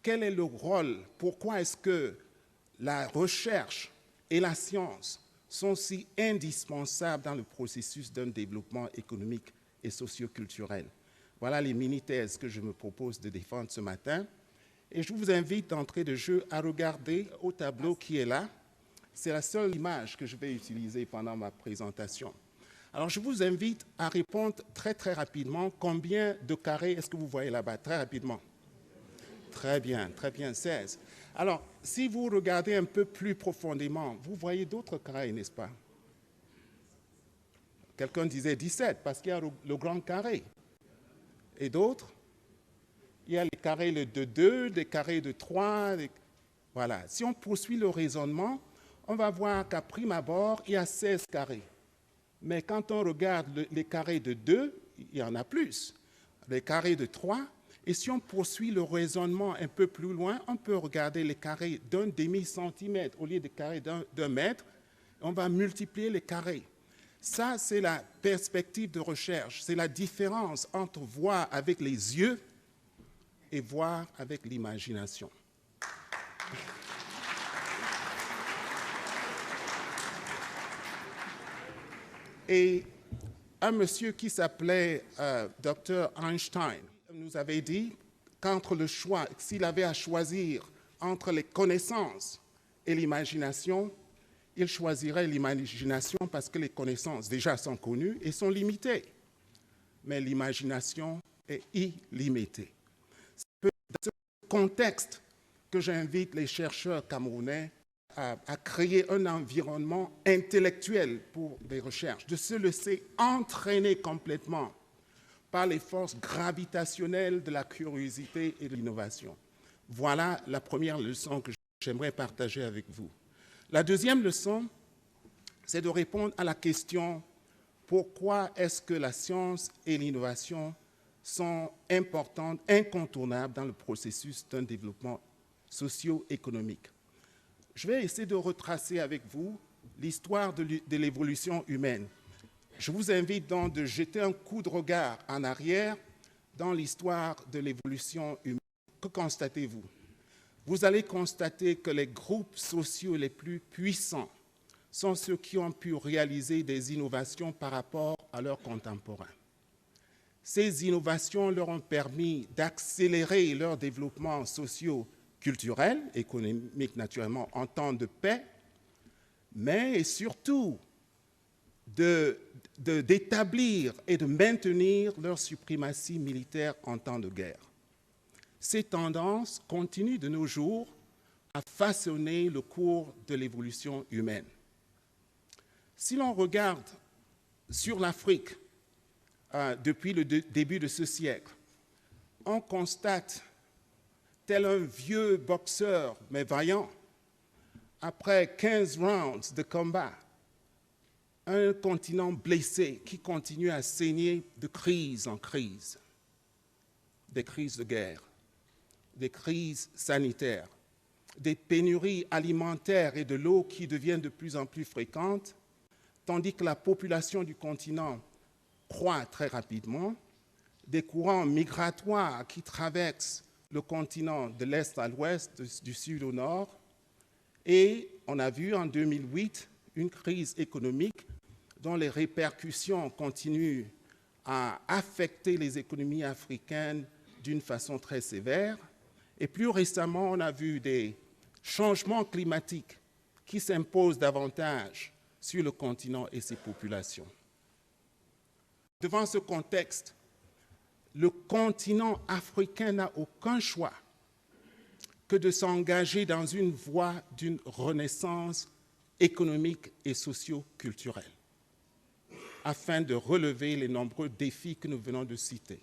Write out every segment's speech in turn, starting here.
quel est le rôle, pourquoi est-ce que la recherche et la science sont si indispensables dans le processus d'un développement économique et socio-culturel. Voilà les mini-thèses que je me propose de défendre ce matin. Et je vous invite d'entrée de jeu à regarder au tableau qui est là. C'est la seule image que je vais utiliser pendant ma présentation. Alors, je vous invite à répondre très, très rapidement. Combien de carrés est-ce que vous voyez là-bas? Très rapidement. Très bien, 16. Alors, si vous regardez un peu plus profondément, vous voyez d'autres carrés, n'est-ce pas? Quelqu'un disait 17, parce qu'il y a le grand carré. Et d'autres? Il y a les carrés de 2, des carrés de 3. Voilà. Si on poursuit le raisonnement, on va voir qu'à prime abord, il y a 16 carrés. Mais quand on regarde les carrés de 2, il y en a plus. Les carrés de 3. Et si on poursuit le raisonnement un peu plus loin, on peut regarder les carrés d'un demi-centimètre au lieu des carrés d'un mètre. On va multiplier les carrés. Ça, c'est la perspective de recherche. C'est la différence entre voir avec les yeux et voir avec l'imagination. Et un monsieur qui s'appelait Dr. Einstein nous avait dit qu'entre le choix, s'il avait à choisir entre les connaissances et l'imagination, il choisirait l'imagination parce que les connaissances déjà sont connues et sont limitées. Mais l'imagination est illimitée. C'est dans ce contexte que j'invite les chercheurs camerounais à créer un environnement intellectuel pour les recherches, de se laisser entraîner complètement par les forces gravitationnelles de la curiosité et de l'innovation. Voilà la première leçon que j'aimerais partager avec vous. La deuxième leçon, c'est de répondre à la question « Pourquoi est-ce que la science et l'innovation sont importantes, incontournables dans le processus d'un développement socio-économique ?» Je vais essayer de retracer avec vous l'histoire de l'évolution humaine. Je vous invite donc de jeter un coup de regard en arrière dans l'histoire de l'évolution humaine. Que constatez-vous? Vous allez constater que les groupes sociaux les plus puissants sont ceux qui ont pu réaliser des innovations par rapport à leurs contemporains. Ces innovations leur ont permis d'accélérer leur développement socio-culturel, économique naturellement, en temps de paix, mais surtout d'établir et de maintenir leur suprématie militaire en temps de guerre. Ces tendances continuent de nos jours à façonner le cours de l'évolution humaine. Si l'on regarde sur l'Afrique depuis le début de ce siècle, on constate, tel un vieux boxeur, mais vaillant, après 15 rounds de combat, un continent blessé qui continue à saigner de crise en crise, des crises de guerre, des crises sanitaires, des pénuries alimentaires et de l'eau qui deviennent de plus en plus fréquentes, tandis que la population du continent croît très rapidement, des courants migratoires qui traversent le continent de l'est à l'ouest, du sud au nord, et on a vu en 2008 une crise économique dont les répercussions continuent à affecter les économies africaines d'une façon très sévère. Et plus récemment, on a vu des changements climatiques qui s'imposent davantage sur le continent et ses populations. Devant ce contexte, le continent africain n'a aucun choix que de s'engager dans une voie d'une renaissance économique et socio-culturelle afin de relever les nombreux défis que nous venons de citer.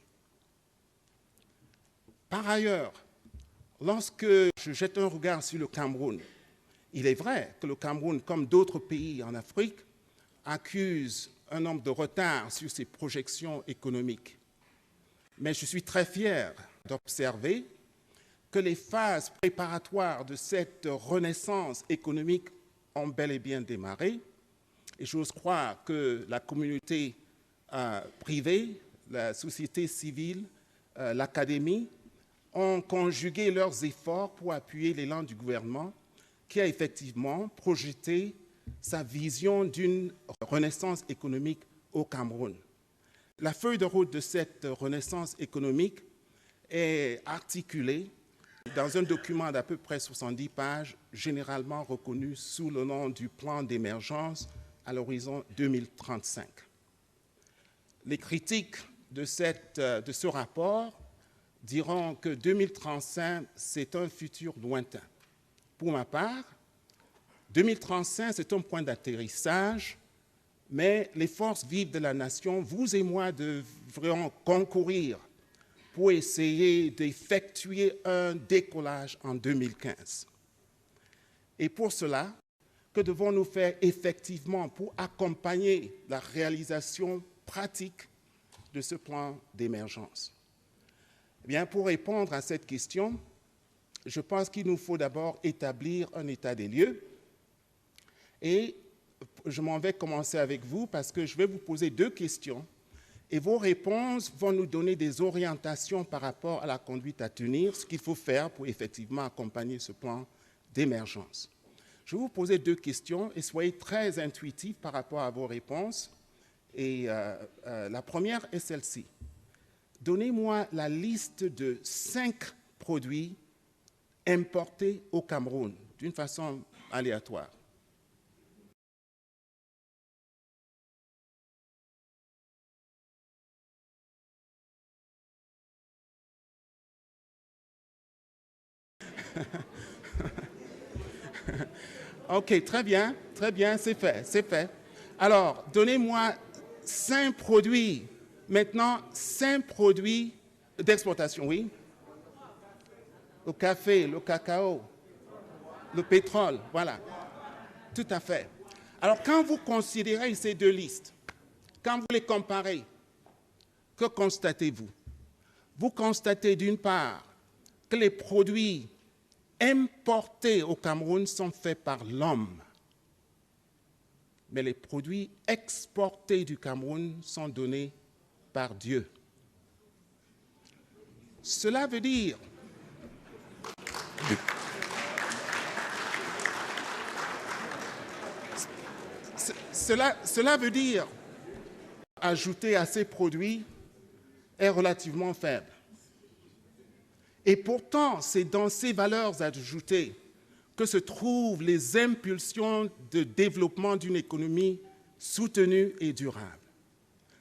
Par ailleurs, lorsque je jette un regard sur le Cameroun, il est vrai que le Cameroun, comme d'autres pays en Afrique, accuse un nombre de retards sur ses projections économiques. Mais je suis très fier d'observer que les phases préparatoires de cette renaissance économique ont bel et bien démarré. Et j'ose croire que la communauté privée, la société civile, l'académie ont conjugué leurs efforts pour appuyer l'élan du gouvernement qui a effectivement projeté sa vision d'une renaissance économique au Cameroun. La feuille de route de cette renaissance économique est articulée dans un document d'à peu près 70 pages, généralement reconnu sous le nom du plan d'émergence à l'horizon 2035. Les critiques de ce rapport diront que 2035, c'est un futur lointain. Pour ma part, 2035, c'est un point d'atterrissage, mais les forces vives de la nation, vous et moi, devrions concourir pour essayer d'effectuer un décollage en 2015. Et pour cela, que devons-nous faire effectivement pour accompagner la réalisation pratique de ce plan d'émergence? Eh bien, pour répondre à cette question, je pense qu'il nous faut d'abord établir un état des lieux. Et je m'en vais commencer avec vous parce que je vais vous poser 2 questions et vos réponses vont nous donner des orientations par rapport à la conduite à tenir, ce qu'il faut faire pour effectivement accompagner ce plan d'émergence. Je vais vous poser 2 questions et soyez très intuitifs par rapport à vos réponses. Et la première est celle-ci. Donnez-moi la liste de 5 produits importés au Cameroun, d'une façon aléatoire. OK, très bien, c'est fait. Alors, donnez-moi 5 produits, maintenant 5 produits d'exportation, oui. Le café, le cacao, le pétrole, voilà, tout à fait. Alors, quand vous considérez ces 2 listes, quand vous les comparez, que constatez-vous? Vous constatez d'une part que les produits importés au Cameroun sont faits par l'homme, mais les produits exportés du Cameroun sont donnés par Dieu. Cela veut dire cela veut dire ajouter à ces produits est relativement faible. Et pourtant, c'est dans ces valeurs ajoutées que se trouvent les impulsions de développement d'une économie soutenue et durable.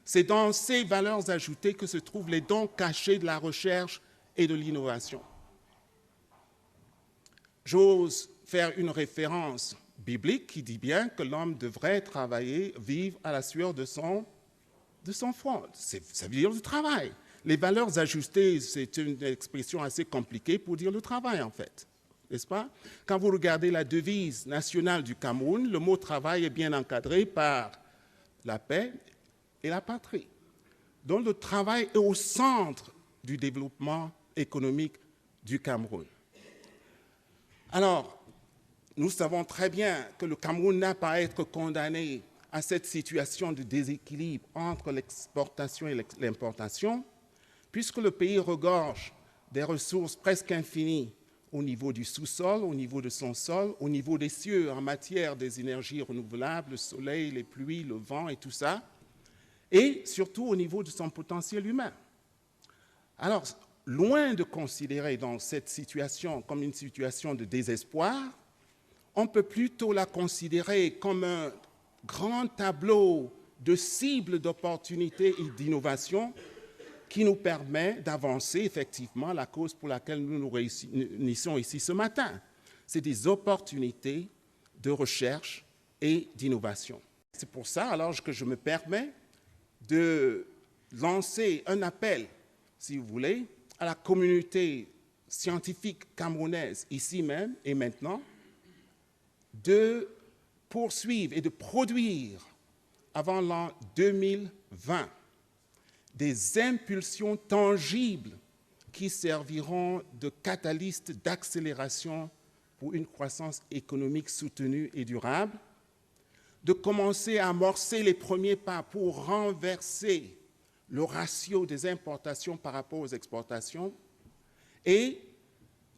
C'est dans ces valeurs ajoutées que se trouvent les dons cachés de la recherche et de l'innovation. J'ose faire une référence biblique qui dit bien que l'homme devrait travailler, vivre à la sueur de son front. Ça veut dire le travail. Les valeurs ajustées, c'est une expression assez compliquée pour dire le travail, en fait, n'est-ce pas? Quand vous regardez la devise nationale du Cameroun, le mot travail est bien encadré par la paix et la patrie. Donc le travail est au centre du développement économique du Cameroun. Alors, nous savons très bien que le Cameroun n'a pas à être condamné à cette situation de déséquilibre entre l'exportation et l'importation, puisque le pays regorge des ressources presque infinies au niveau du sous-sol, au niveau de son sol, au niveau des cieux en matière des énergies renouvelables, le soleil, les pluies, le vent et tout ça, et surtout au niveau de son potentiel humain. Alors, loin de considérer donc cette situation comme une situation de désespoir, on peut plutôt la considérer comme un grand tableau de cibles d'opportunités et d'innovation qui nous permet d'avancer effectivement la cause pour laquelle nous nous réunissons ici ce matin. C'est des opportunités de recherche et d'innovation. C'est pour ça alors que je me permets de lancer un appel, si vous voulez, à la communauté scientifique camerounaise, ici même et maintenant, de poursuivre et de produire avant l'an 2020 des impulsions tangibles qui serviront de catalystes d'accélération pour une croissance économique soutenue et durable, de commencer à amorcer les premiers pas pour renverser le ratio des importations par rapport aux exportations et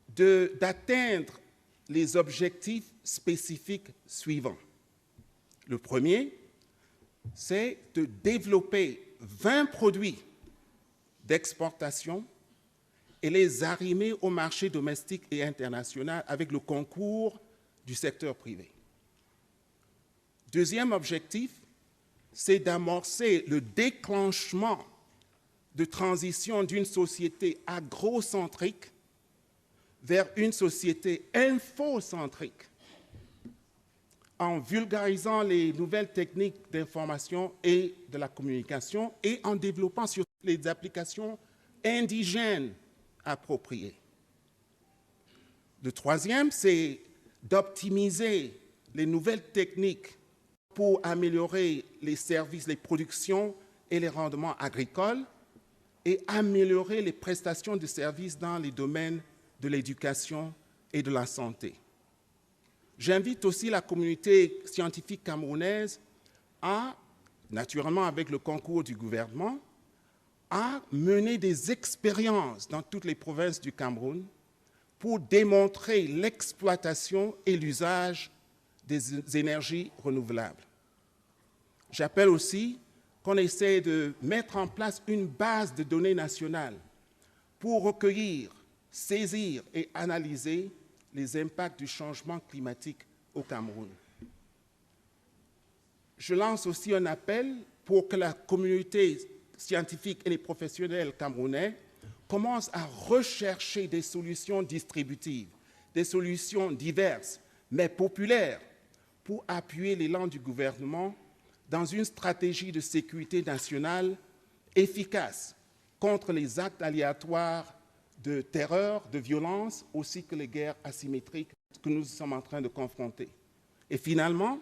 d'atteindre les objectifs spécifiques suivants. Le premier, c'est de développer 20 produits d'exportation et les arrimer au marché domestique et international avec le concours du secteur privé. Deuxième objectif, c'est d'amorcer le déclenchement de transition d'une société agrocentrique vers une société infocentrique, en vulgarisant les nouvelles techniques d'information et de la communication et en développant surtout les applications indigènes appropriées. Le troisième, c'est d'optimiser les nouvelles techniques pour améliorer les services, les productions et les rendements agricoles et améliorer les prestations de services dans les domaines de l'éducation et de la santé. J'invite aussi la communauté scientifique camerounaise à, naturellement avec le concours du gouvernement, à mener des expériences dans toutes les provinces du Cameroun pour démontrer l'exploitation et l'usage des énergies renouvelables. J'appelle aussi qu'on essaie de mettre en place une base de données nationale pour recueillir, saisir et analyser les impacts du changement climatique au Cameroun. Je lance aussi un appel pour que la communauté scientifique et les professionnels camerounais commencent à rechercher des solutions distributives, des solutions diverses, mais populaires, pour appuyer l'élan du gouvernement dans une stratégie de sécurité nationale efficace contre les actes aléatoires de terreur, de violence, ainsi que les guerres asymétriques que nous sommes en train de confronter. Et finalement,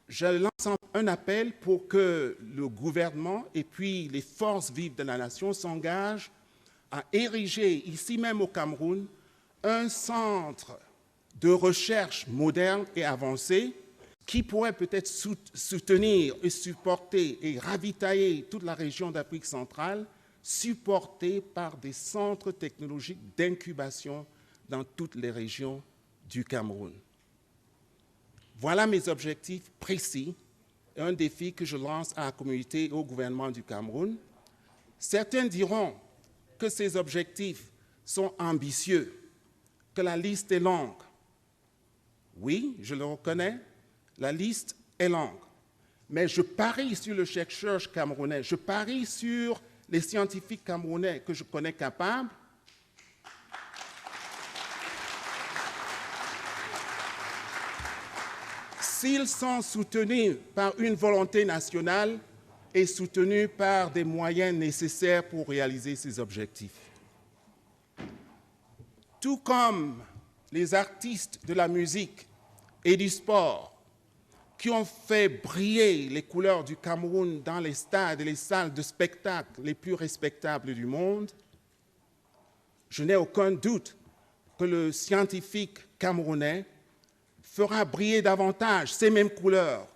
je lance un appel pour que le gouvernement et puis les forces vives de la nation s'engagent à ériger, ici même au Cameroun, un centre de recherche moderne et avancé qui pourrait peut-être soutenir et supporter et ravitailler toute la région d'Afrique centrale, supporté par des centres technologiques d'incubation dans toutes les régions du Cameroun. Voilà mes objectifs précis et un défi que je lance à la communauté et au gouvernement du Cameroun. Certains diront que ces objectifs sont ambitieux, que la liste est longue. Oui, je le reconnais, la liste est longue. Mais je parie sur le chercheur camerounais, je parie sur les scientifiques camerounais que je connais capables s'ils sont soutenus par une volonté nationale et soutenus par des moyens nécessaires pour réaliser ces objectifs. Tout comme les artistes de la musique et du sport qui ont fait briller les couleurs du Cameroun dans les stades et les salles de spectacle les plus respectables du monde, je n'ai aucun doute que le scientifique camerounais fera briller davantage ces mêmes couleurs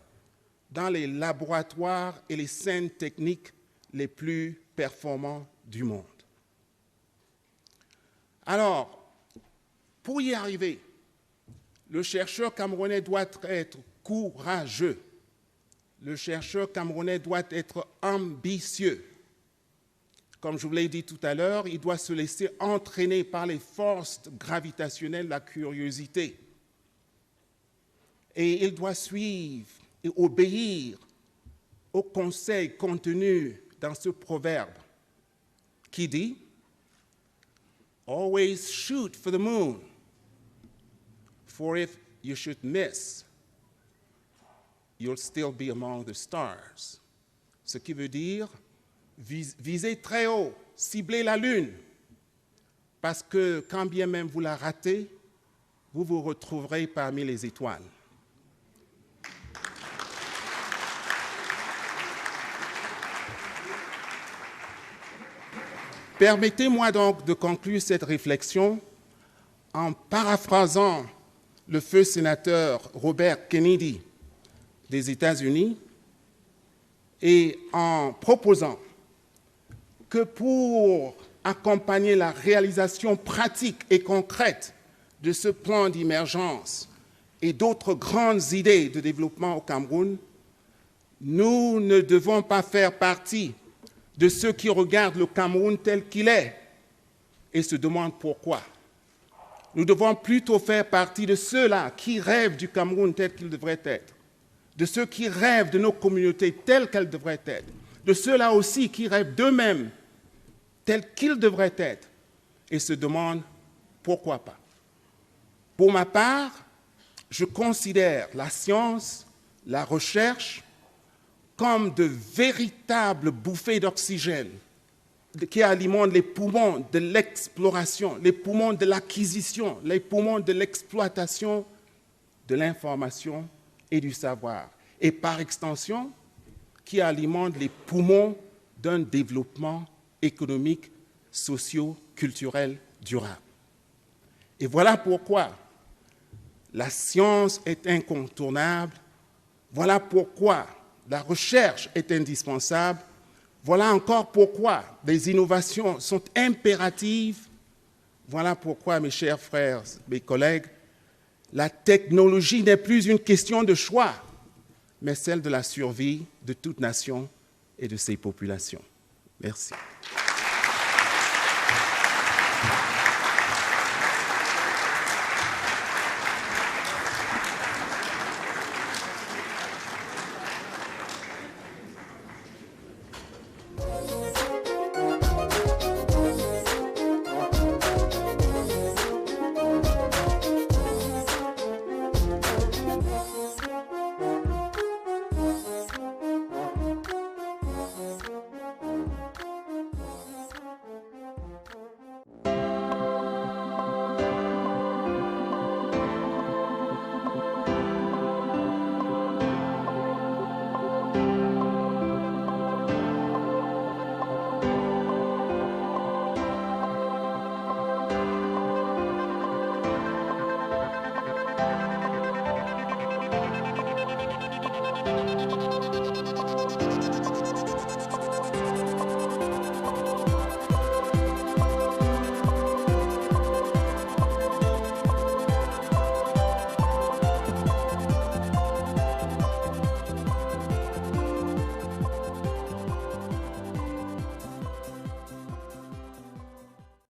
dans les laboratoires et les scènes techniques les plus performants du monde. Alors, pour y arriver, le chercheur camerounais doit être courageux. Le chercheur camerounais doit être ambitieux. Comme je vous l'ai dit tout à l'heure, il doit se laisser entraîner par les forces gravitationnelles de la curiosité. Et il doit suivre et obéir aux conseils contenus dans ce proverbe qui dit « Always shoot for the moon, for if you should miss, you'll still be among the stars. » Ce qui veut dire visez très haut, ciblez la lune, parce que quand bien même vous la ratez, vous vous retrouverez parmi les étoiles. Permettez-moi donc de conclure cette réflexion en paraphrasant le feu sénateur Robert Kennedy des États-Unis et en proposant que pour accompagner la réalisation pratique et concrète de ce plan d'émergence et d'autres grandes idées de développement au Cameroun, nous ne devons pas faire partie de ceux qui regardent le Cameroun tel qu'il est et se demandent pourquoi. Nous devons plutôt faire partie de ceux-là qui rêvent du Cameroun tel qu'il devrait être, de ceux qui rêvent de nos communautés telles qu'elles devraient être, de ceux-là aussi qui rêvent d'eux-mêmes tels qu'ils devraient être et se demandent pourquoi pas. Pour ma part, je considère la science, la recherche, comme de véritables bouffées d'oxygène qui alimentent les poumons de l'exploration, les poumons de l'acquisition, les poumons de l'exploitation de l'information et du savoir. Et par extension, qui alimentent les poumons d'un développement économique, socio-culturel durable. Et voilà pourquoi la science est incontournable, voilà pourquoi la recherche est indispensable, voilà encore pourquoi les innovations sont impératives, voilà pourquoi, mes chers frères, mes collègues, la technologie n'est plus une question de choix, mais celle de la survie de toute nation et de ses populations. Merci.